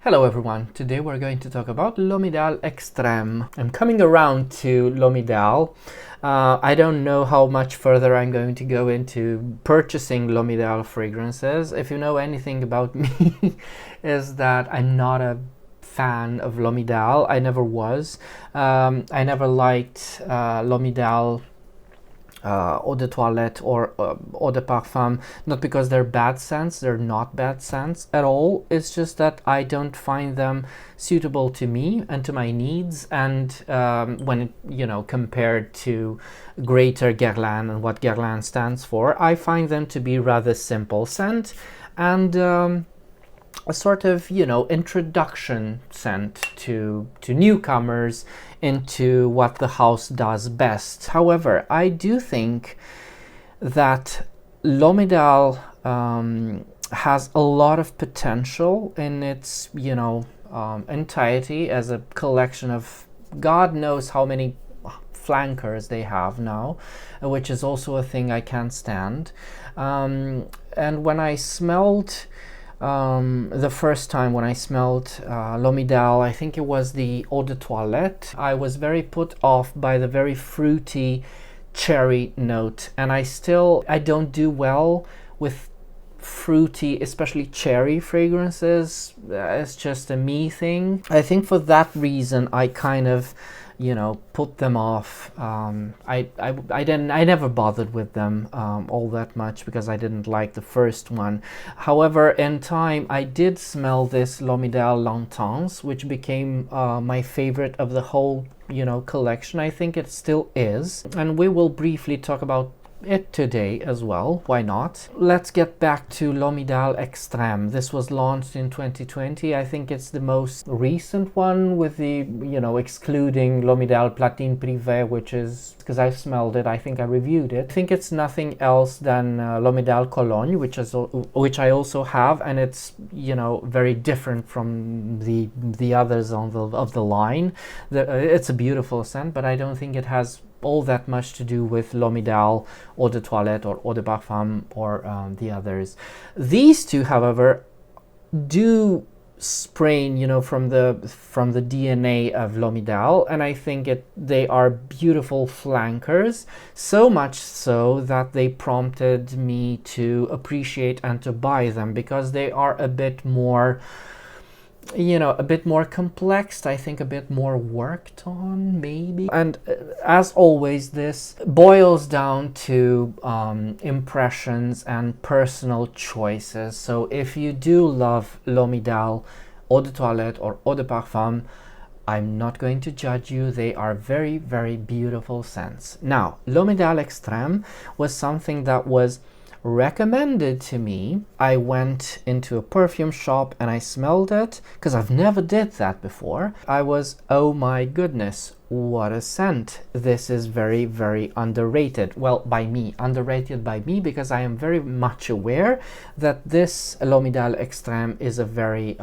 Hello everyone, today we're going to talk about L'Homme Idéal Extrême. I'm coming around to L'Homme Idéal. I don't know how much further I'm going to go into purchasing L'Homme Idéal fragrances. If you know anything about me, is that I'm not a fan of L'Homme Idéal. I never was. I never liked L'Homme Idéal eau de toilette or eau de parfum, not because they're bad scents. They're not bad scents at all. It's just that I don't find them suitable to me and to my needs, and when compared to greater Guerlain and what Guerlain stands for, I find them to be rather simple scent and a sort of introduction scent to newcomers into what the house does best. However, I do think that L'Homme Idéal has a lot of potential in its entirety as a collection of God knows how many flankers they have now, which is also a thing I can't stand. And when I smelled the first time when I smelled L'Homme Idéal, I think it was the eau de toilette, I was very put off by the very fruity cherry note, and I don't do well with fruity, especially cherry fragrances. It's just a me thing. I think for that reason I kind of put them off. I never bothered with them all that much because I didn't like the first one. However, in time I did smell this L'Homme Idéal Longtemps, which became my favorite of the whole collection. I think it still is, and we will briefly talk about it today as well. Why not? Let's get back to L'Homme Idéal Extrême. This was launched in 2020. I think it's the most recent one, with the excluding L'Homme Idéal Platine Privé, which is because I've smelled it. I think I reviewed it. I think it's nothing else than L'Homme Idéal Cologne, which I also have, and it's very different from the others of the line. It's a beautiful scent, but I don't think it has all that much to do with L'Homme Idéal eau de toilette or eau de parfum or the others. These two, however, do spring from the DNA of L'Homme Idéal, and I think they are beautiful flankers, so much so that they prompted me to appreciate and to buy them, because they are a bit more a bit more complex, I think a bit more worked on maybe. And as always, this boils down to impressions and personal choices. So if you do love L'Homme Idéal eau de toilette or eau de parfum, I'm not going to judge you. They are very, very beautiful scents. Now, L'Homme Idéal Extrême was something that was recommended to me. I went into a perfume shop and I smelled it, because I've never did that before. I was, oh my goodness, what a scent. This is very, very underrated. Well, by me, underrated by me, because I am very much aware that this L'Homme Idéal Extrême is a very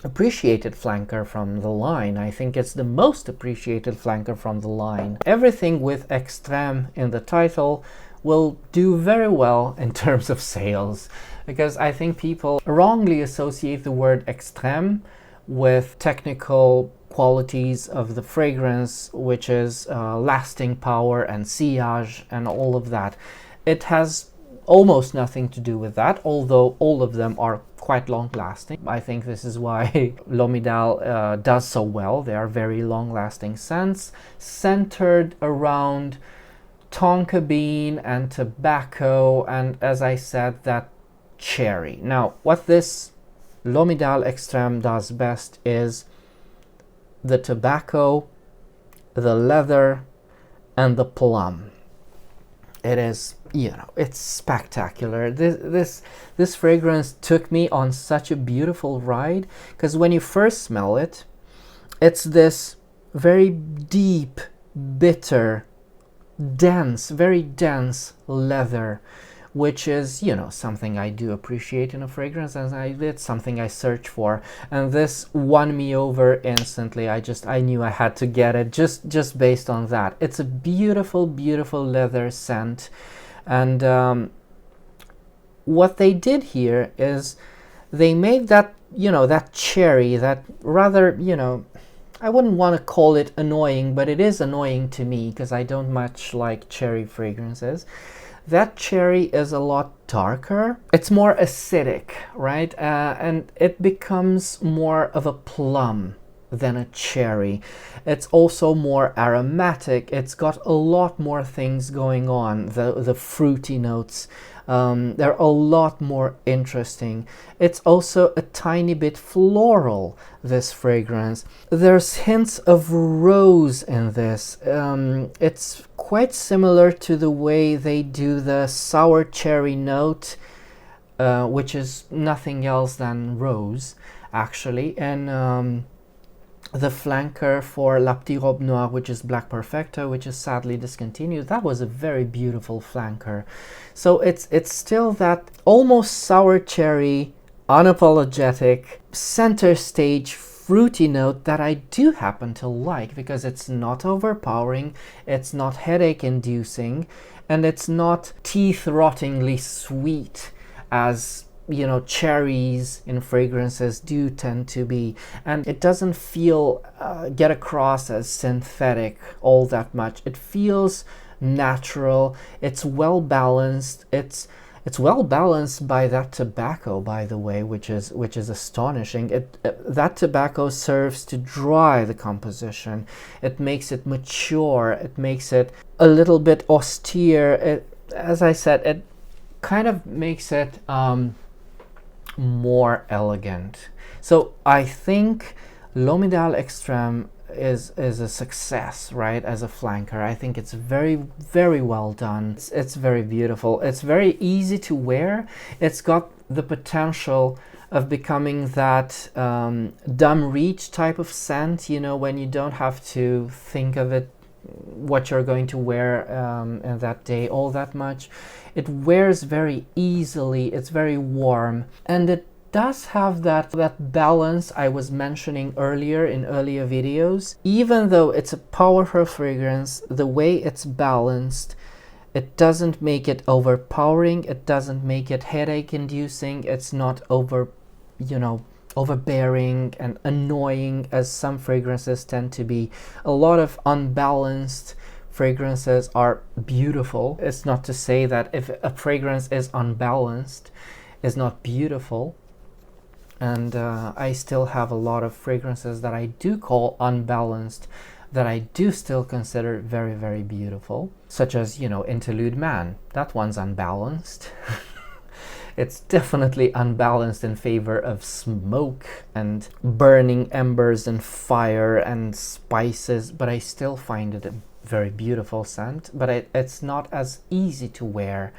appreciated flanker from the line. I think it's the most appreciated flanker from the line. Everything with Extrem in the title will do very well in terms of sales, because I think people wrongly associate the word extreme with technical qualities of the fragrance, which is lasting power and sillage and all of that. It has almost nothing to do with that, although all of them are quite long lasting. I think this is why L'Homme Idéal does so well. They are very long lasting scents centered around tonka bean and tobacco, and as I said, that cherry. Now, what this L'Homme Idéal Extrême does best is the tobacco, the leather, and the plum. It is, it's spectacular. This fragrance took me on such a beautiful ride, because when you first smell it, it's this very deep, bitter, very dense leather, which is something I do appreciate in a fragrance, and it's something I search for, and this won me over instantly. I knew I had to get it just based on that. It's a beautiful, beautiful leather scent, and what they did here is they made that you know, that cherry, that rather, you know, I wouldn't want to call it annoying, but it is annoying to me because I don't much like cherry fragrances. That cherry is a lot darker. It's more acidic, right? And it becomes more of a plum than a cherry. It's also more aromatic. It's got a lot more things going on. The fruity notes, they're a lot more interesting. It's also a tiny bit floral, this fragrance. There's hints of rose in this. It's quite similar to the way they do the sour cherry note, which is nothing else than rose, actually. And the flanker for La Petite Robe Noire, which is Black Perfecto, which is sadly discontinued, that was a very beautiful flanker. So it's still that almost sour cherry, unapologetic, center stage fruity note that I do happen to like, because it's not overpowering, it's not headache inducing, and it's not teeth rottingly sweet as, you know, cherries in fragrances do tend to be. And it doesn't feel get across as synthetic all that much. It feels natural. It's well balanced. It's well balanced by that tobacco, by the way, which is astonishing. That tobacco serves to dry the composition. It makes it mature. It makes it a little bit austere. As I said, it kind of makes it more elegant. So I think L'Homme Idéal Extrême is a success, right, as a flanker. I think it's very, very well done. It's very beautiful. It's very easy to wear. It's got the potential of becoming that dumb reach type of scent, you know, when you don't have to think of it, what you're going to wear in that day all that much. It wears very easily. It's very warm, and it does have that balance I was mentioning earlier in earlier videos. Even though it's a powerful fragrance, the way it's balanced, it doesn't make it overpowering. It doesn't make it headache inducing. It's not overbearing and annoying as some fragrances tend to be. A lot of unbalanced fragrances are beautiful. It's not to say that if a fragrance is unbalanced, it's not beautiful. And I still have a lot of fragrances that I do call unbalanced that I do still consider very, very beautiful, such as, you know, Interlude Man. That one's unbalanced. It's definitely unbalanced in favor of smoke and burning embers and fire and spices, but I still find it a very beautiful scent. But it's not as easy to wear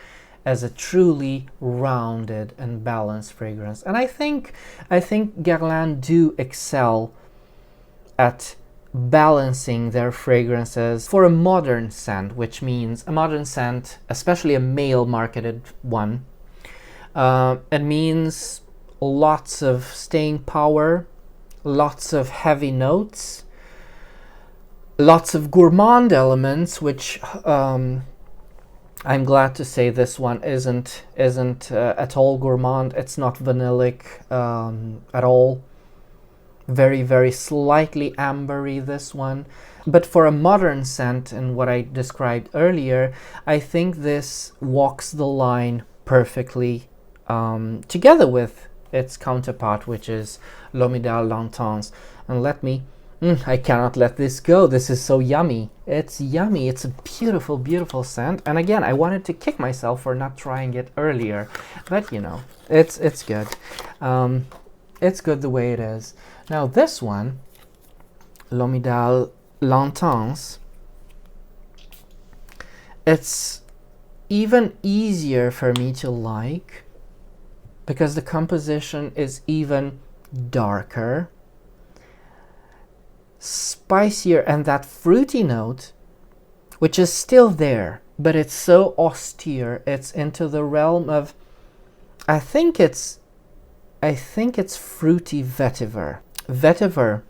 as a truly rounded and balanced fragrance. And I think Guerlain do excel at balancing their fragrances for a modern scent, which means a modern scent, especially a male marketed one. It means lots of staying power, lots of heavy notes, lots of gourmand elements, which I'm glad to say this one isn't at all gourmand. It's not vanillic at all. Very, very slightly ambery, this one. But for a modern scent, and what I described earlier, I think this walks the line perfectly, together with its counterpart, which is L'Homme Idéal L'Intense. And I cannot let this go. This is so yummy. It's yummy. It's a beautiful, beautiful scent. And again, I wanted to kick myself for not trying it earlier, but you know, it's good. It's good the way it is. Now this one, L'Homme Idéal L'Intense, it's even easier for me to like because the composition is even darker, spicier, and that fruity note, which is still there, but it's so austere. It's into the realm of, I think it's fruity vetiver. Vetiver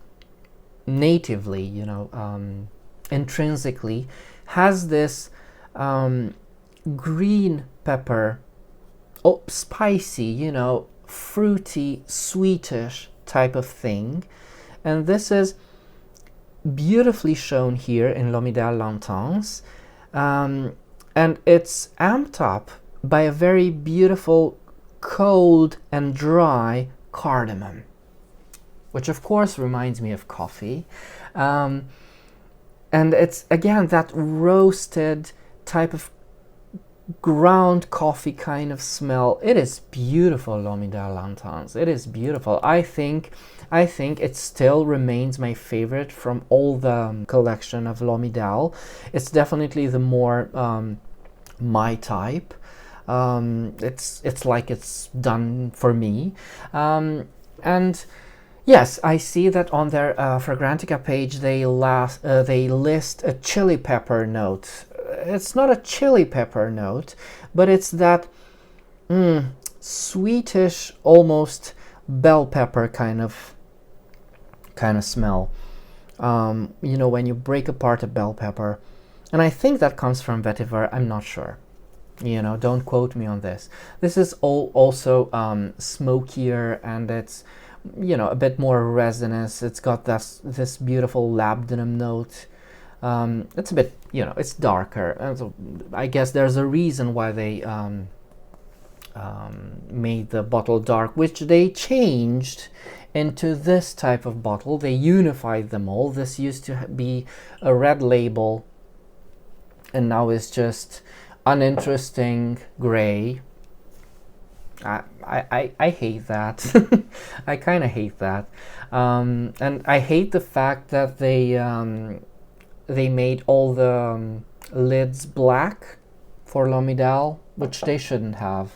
natively, you know, intrinsically has this green pepper, spicy, you know, fruity, sweetish type of thing. And this is beautifully shown here in L'Homme Idéal L'Intense. And it's amped up by a very beautiful, cold and dry cardamom, which of course reminds me of coffee. And it's again that roasted type of ground coffee kind of smell. It is beautiful, L'Homme Idéal L'Intense. It is beautiful. I think it still remains my favorite from all the collection of L'Homme Idéal. It's definitely the more my type. It's like it's done for me. And yes, I see that on their Fragrantica page they list a chili pepper note. It's not a chili pepper note, but it's that sweetish, almost bell pepper kind of smell. You know, when you break apart a bell pepper, and I think that comes from vetiver. I'm not sure. You know, don't quote me on this. This is also smokier, and it's, you know, a bit more resinous. It's got this beautiful labdanum note. It's a bit, you know, it's darker. And so I guess there's a reason why they made the bottle dark, which they changed into this type of bottle. They unified them all. This used to be a red label, and now it's just uninteresting gray. I hate that. I kind of hate that, and I hate the fact that they made all the lids black for L'Homme Idéal, which they shouldn't have.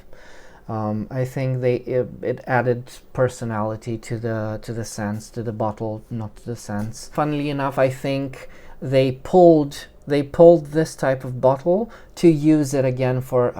I think it added personality to the scents, to the bottle, not to the scents. Funnily enough, I think they pulled this type of bottle to use it again for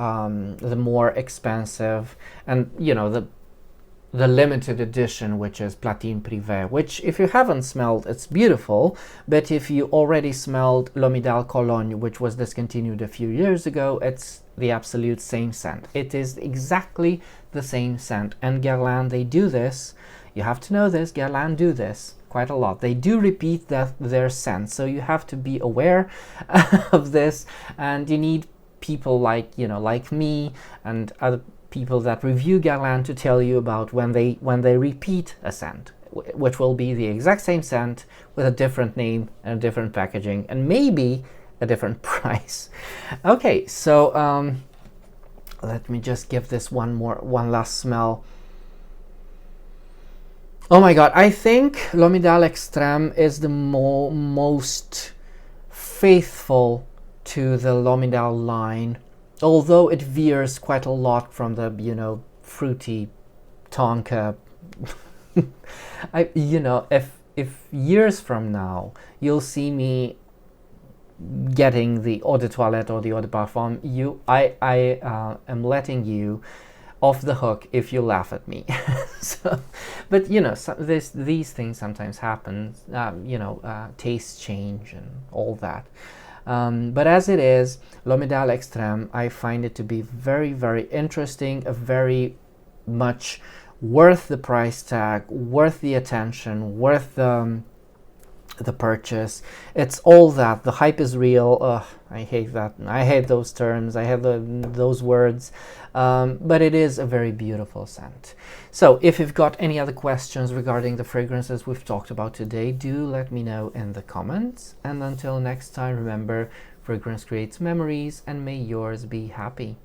the more expensive and, you know, the limited edition, which is Platine Privé, which if you haven't smelled, it's beautiful, but if you already smelled L'Homme Idéal Cologne, which was discontinued a few years ago, it's the absolute same scent. It is exactly the same scent. And Guerlain, they do this. You have to know this. Guerlain do this quite a lot. They do repeat their scent, so you have to be aware of this, and you need people like, you know, like me and other people that review Guerlain to tell you about when they repeat a scent, which will be the exact same scent with a different name and a different packaging and maybe a different price. Okay, so let me just give this one last smell. Oh my god, I think L'Homme Idéal Extrême is the most faithful to the L'Homme Idéal line, although it veers quite a lot from the, you know, fruity tonka. You know, if years from now you'll see me getting the eau de toilette or the eau de parfum, I am letting you off the hook if you laugh at me. So, but you know, these things sometimes happen. You know, tastes change and all that. But as it is, L'Homme Idéal Extrême, I find it to be very, very interesting, a very much worth the price tag, worth the attention, worth the purchase. It's all that. The hype is real. Ugh, I hate that. I hate those terms. I hate those words. But it is a very beautiful scent. So if you've got any other questions regarding the fragrances we've talked about today, do let me know in the comments. And until next time, remember, fragrance creates memories, and may yours be happy.